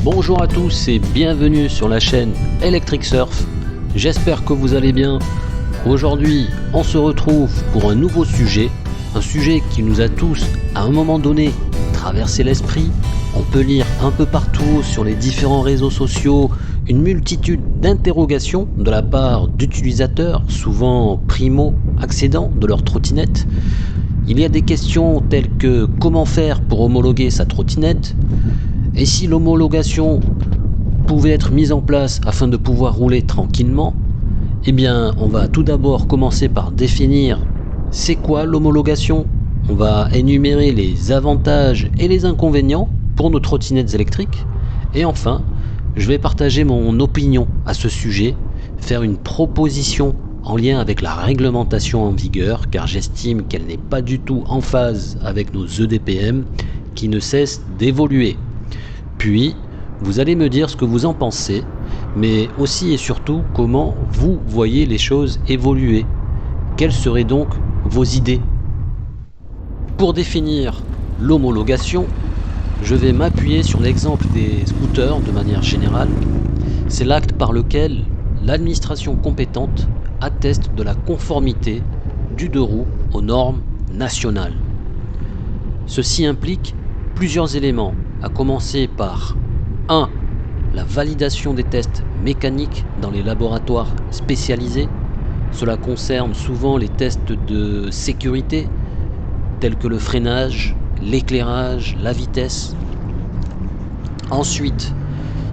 Bonjour à tous et bienvenue sur la chaîne Electric Surf. J'espère que vous allez bien. Aujourd'hui, on se retrouve pour un nouveau sujet, un sujet qui nous a tous, à un moment donné, traversé l'esprit. On peut lire un peu partout sur les différents réseaux sociaux une multitude d'interrogations de la part d'utilisateurs, souvent primo-accédants de leur trottinette. Il y a des questions telles que comment faire pour homologuer sa trottinette, et si l'homologation pouvait être mise en place afin de pouvoir rouler tranquillement. Eh bien, on va tout d'abord commencer par définir c'est quoi l'homologation. On va énumérer les avantages et les inconvénients pour nos trottinettes électriques. Et enfin, je vais partager mon opinion à ce sujet, faire une proposition en lien avec la réglementation en vigueur, car j'estime qu'elle n'est pas du tout en phase avec nos EDPM qui ne cessent d'évoluer. Puis, vous allez me dire ce que vous en pensez, mais aussi et surtout comment vous voyez les choses évoluer. Quelles seraient donc vos idées? Pour définir l'homologation, je vais m'appuyer sur l'exemple des scooters de manière générale. C'est l'acte par lequel l'administration compétente atteste de la conformité du deux roues aux normes nationales. Ceci implique plusieurs éléments, à commencer par 1. La validation des tests mécaniques dans les laboratoires spécialisés. Cela concerne souvent les tests de sécurité, tels que le freinage, l'éclairage, la vitesse. Ensuite,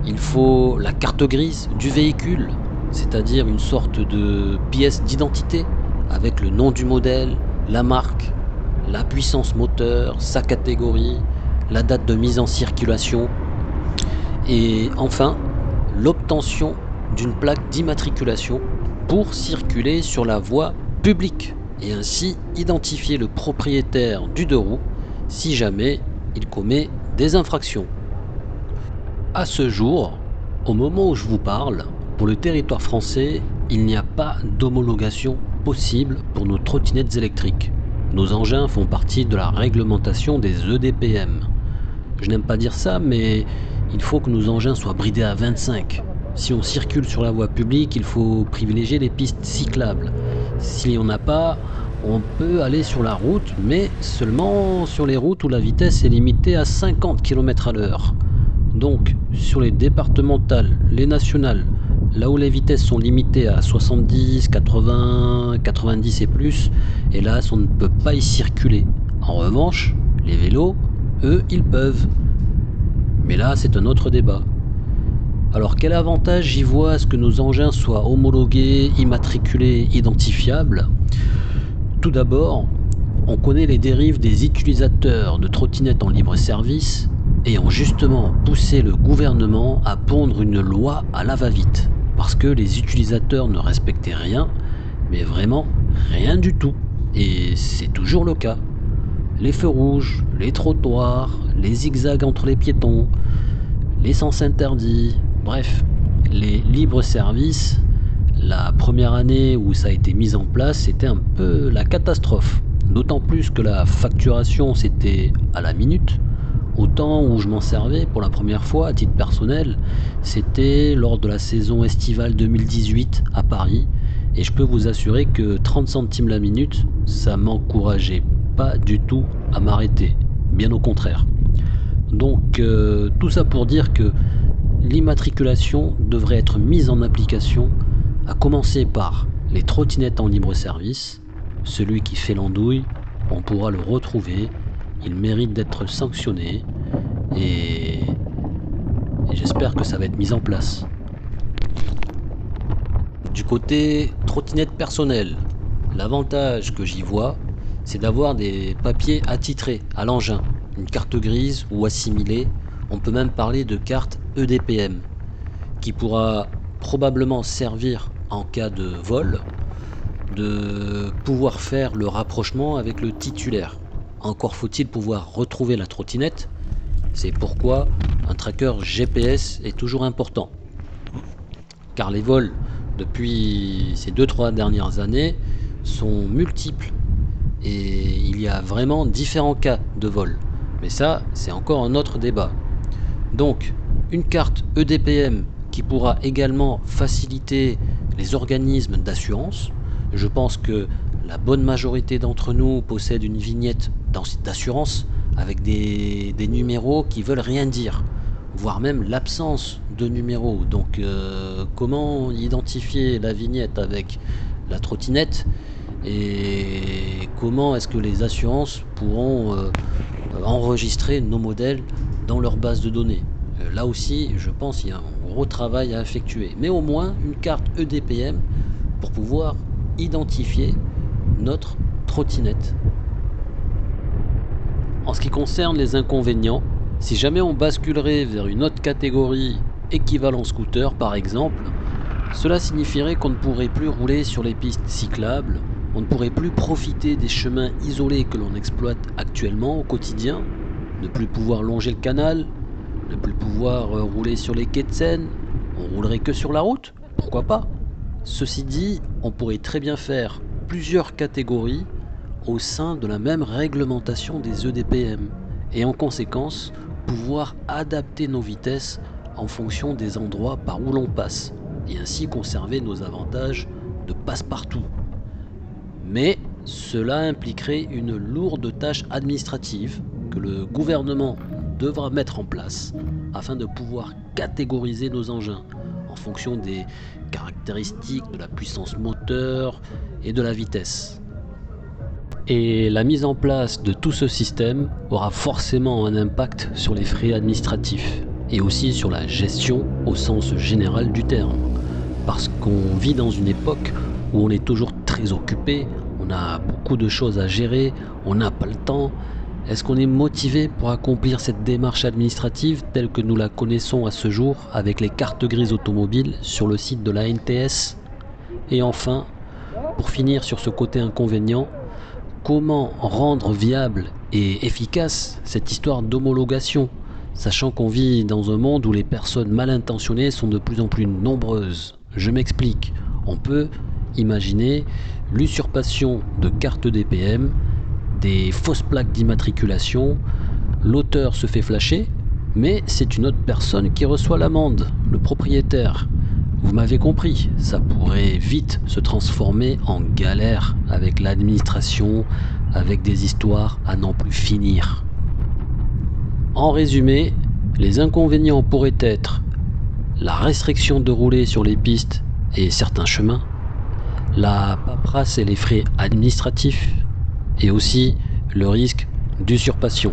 il faut la carte grise du véhicule, c'est-à-dire une sorte de pièce d'identité avec le nom du modèle, la marque, la puissance moteur, sa catégorie, la date de mise en circulation. Et enfin, l'obtention d'une plaque d'immatriculation pour circuler sur la voie publique et ainsi identifier le propriétaire du deux roues si jamais il commet des infractions. À ce jour, au moment où je vous parle, pour le territoire français, il n'y a pas d'homologation possible pour nos trottinettes électriques. Nos engins font partie de la réglementation des EDPM. Je n'aime pas dire ça, mais il faut que nos engins soient bridés à 25. Si on circule sur la voie publique, il faut privilégier les pistes cyclables. S'il n'y en a pas, on peut aller sur la route, mais seulement sur les routes où la vitesse est limitée à 50 km/h. Donc, sur les départementales, les nationales, là où les vitesses sont limitées à 70, 80, 90 et plus, hélas, on ne peut pas y circuler. En revanche, les vélos, eux, ils peuvent. Mais là, c'est un autre débat. Alors, quel avantage j'y vois à ce que nos engins soient homologués, immatriculés, identifiables? Tout d'abord, on connaît les dérives des utilisateurs de trottinettes en libre service et ont justement poussé le gouvernement à pondre une loi à la va-vite, parce que les utilisateurs ne respectaient rien, mais vraiment rien du tout. Et c'est toujours le cas. Les feux rouges, les trottoirs, les zigzags entre les piétons, les sens interdits, bref, les libres services, la première année où ça a été mis en place, c'était un peu la catastrophe. D'autant plus que la facturation c'était à la minute. Au temps où je m'en servais pour la première fois à titre personnel, c'était lors de la saison estivale 2018 à Paris. Et je peux vous assurer que 30 centimes la minute, ça m'encourageait pas du tout à m'arrêter, bien au contraire. Donc tout ça pour dire que l'immatriculation devrait être mise en application, à commencer par les trottinettes en libre service. Celui qui fait l'andouille, on pourra le retrouver, il mérite d'être sanctionné et j'espère que ça va être mis en place. Du côté trottinette personnelle, l'avantage que j'y vois, c'est d'avoir des papiers attitrés à l'engin, une carte grise ou assimilée. On peut même parler de carte EDPM, qui pourra probablement servir en cas de vol, de pouvoir faire le rapprochement avec le titulaire. Encore faut-il pouvoir retrouver la trottinette, c'est pourquoi un tracker GPS est toujours important. Car les vols, depuis ces 2-3 dernières années, sont multiples et il y a vraiment différents cas de vol. Mais ça, c'est encore un autre débat. Donc, Une carte EDPM qui pourra également faciliter les organismes d'assurance. Je pense que la bonne majorité d'entre nous possède une vignette d'assurance avec des numéros qui veulent rien dire, voire même l'absence de numéros. Donc comment identifier la vignette avec la trottinette et comment est-ce que les assurances pourront enregistrer nos modèles dans leur base de données. Là aussi, je pense qu'il y a un gros travail à effectuer. Mais au moins une carte EDPM pour pouvoir identifier notre trottinette. En ce qui concerne les inconvénients, si jamais on basculerait vers une autre catégorie équivalent scooter par exemple, cela signifierait qu'on ne pourrait plus rouler sur les pistes cyclables, on ne pourrait plus profiter des chemins isolés que l'on exploite actuellement au quotidien, ne plus pouvoir longer le canal, ne plus pouvoir rouler sur les quais de Seine, on roulerait que sur la route, pourquoi pas. Ceci dit, on pourrait très bien faire plusieurs catégories au sein de la même réglementation des EDPM et en conséquence pouvoir adapter nos vitesses en fonction des endroits par où l'on passe et ainsi conserver nos avantages de passe-partout. Mais cela impliquerait une lourde tâche administrative que le gouvernement devra mettre en place afin de pouvoir catégoriser nos engins en fonction des caractéristiques de la puissance moteur et de la vitesse. Et la mise en place de tout ce système aura forcément un impact sur les frais administratifs et aussi sur la gestion au sens général du terme. Parce qu'on vit dans une époque où on est toujours très occupé, on a beaucoup de choses à gérer, on n'a pas le temps. Est-ce qu'on est motivé pour accomplir cette démarche administrative telle que nous la connaissons à ce jour avec les cartes grises automobiles sur le site de la NTS? Et enfin, pour finir sur ce côté inconvénient, comment rendre viable et efficace cette histoire d'homologation, sachant qu'on vit dans un monde où les personnes mal intentionnées sont de plus en plus nombreuses? Je m'explique, on peut imaginer l'usurpation de cartes DPM, des fausses plaques d'immatriculation, l'auteur se fait flasher, mais c'est une autre personne qui reçoit l'amende, le propriétaire. Vous m'avez compris, ça pourrait vite se transformer en galère avec l'administration, avec des histoires à n'en plus finir. En résumé, les inconvénients pourraient être la restriction de rouler sur les pistes et certains chemins, la paperasse et les frais administratifs, et aussi le risque d'usurpation.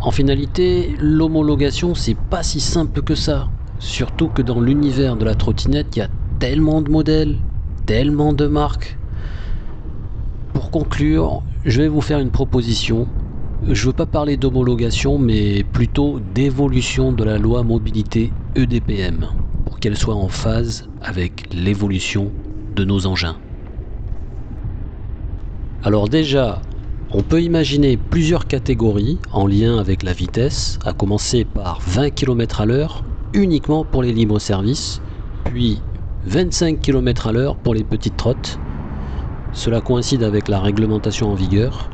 En finalité, l'homologation, c'est pas si simple que ça. Surtout que dans l'univers de la trottinette, il y a tellement de modèles, tellement de marques. Pour conclure, je vais vous faire une proposition. Je ne veux pas parler d'homologation, mais plutôt d'évolution de la loi mobilité EDPM, pour qu'elle soit en phase avec l'évolution de nos engins. Alors déjà, on peut imaginer plusieurs catégories en lien avec la vitesse, à commencer par 20 km/h uniquement pour les libres-services, puis 25 km/h pour les petites trottes. Cela coïncide avec la réglementation en vigueur.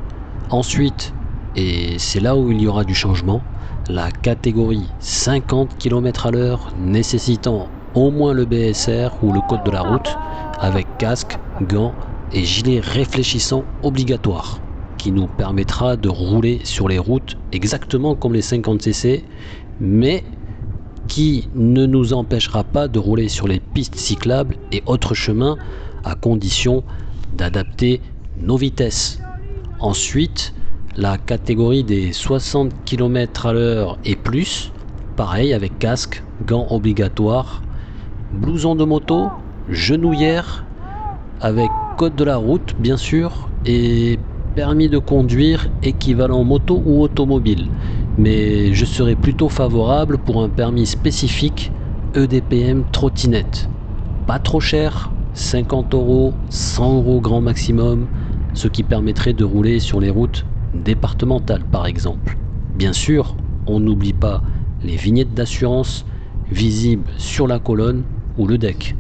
Ensuite, et c'est là où il y aura du changement, la catégorie 50 km/h nécessitant au moins le BSR ou le code de la route, avec casque, gants et gilet réfléchissant obligatoire, qui nous permettra de rouler sur les routes exactement comme les 50cc, mais qui ne nous empêchera pas de rouler sur les pistes cyclables et autres chemins à condition d'adapter nos vitesses. Ensuite, la catégorie des 60 km/h et plus, pareil avec casque, gants obligatoires, blouson de moto, genouillère, avec code de la route bien sûr, et permis de conduire équivalent moto ou automobile. Mais je serais plutôt favorable pour un permis spécifique EDPM trottinette. Pas trop cher, 50 €, 100 € grand maximum, ce qui permettrait de rouler sur les routes départementales par exemple. Bien sûr, on n'oublie pas les vignettes d'assurance visibles sur la colonne ou le deck.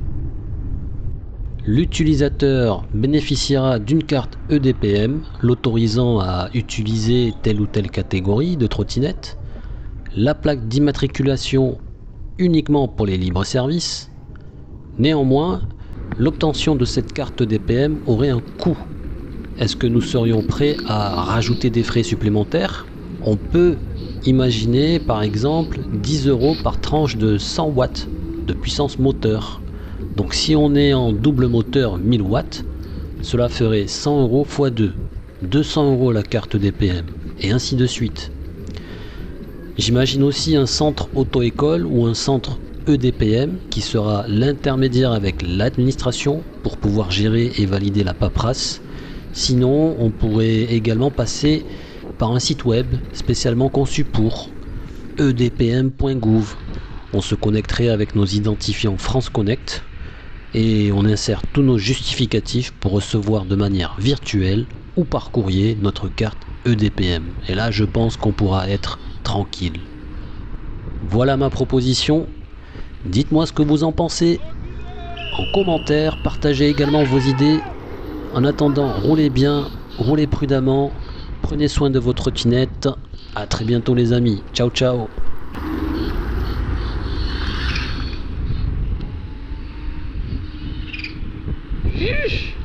L'utilisateur bénéficiera d'une carte EDPM l'autorisant à utiliser telle ou telle catégorie de trottinette. la plaque d'immatriculation uniquement pour les libres services. Néanmoins, l'obtention de cette carte DPM aurait un coût. Est-ce que nous serions prêts à rajouter des frais supplémentaires? On peut imaginer par exemple 10 € par tranche de 100 watts de puissance moteur. Donc si on est en double moteur 1000 watts, cela ferait 100 € x 2, 200 € la carte DPM, et ainsi de suite. J'imagine aussi un centre auto-école ou un centre EDPM qui sera l'intermédiaire avec l'administration pour pouvoir gérer et valider la paperasse. Sinon, on pourrait également passer par un site web spécialement conçu pour edpm.gouv. On se connecterait avec nos identifiants France Connect et on insère tous nos justificatifs pour recevoir de manière virtuelle ou par courrier notre carte EDPM. Et là, je pense qu'on pourra être tranquille. Voilà ma proposition. Dites-moi ce que vous en pensez en commentaire, partagez également vos idées. En attendant, roulez bien, roulez prudemment, prenez soin de votre trottinette. À très bientôt les amis. Ciao ciao. Juge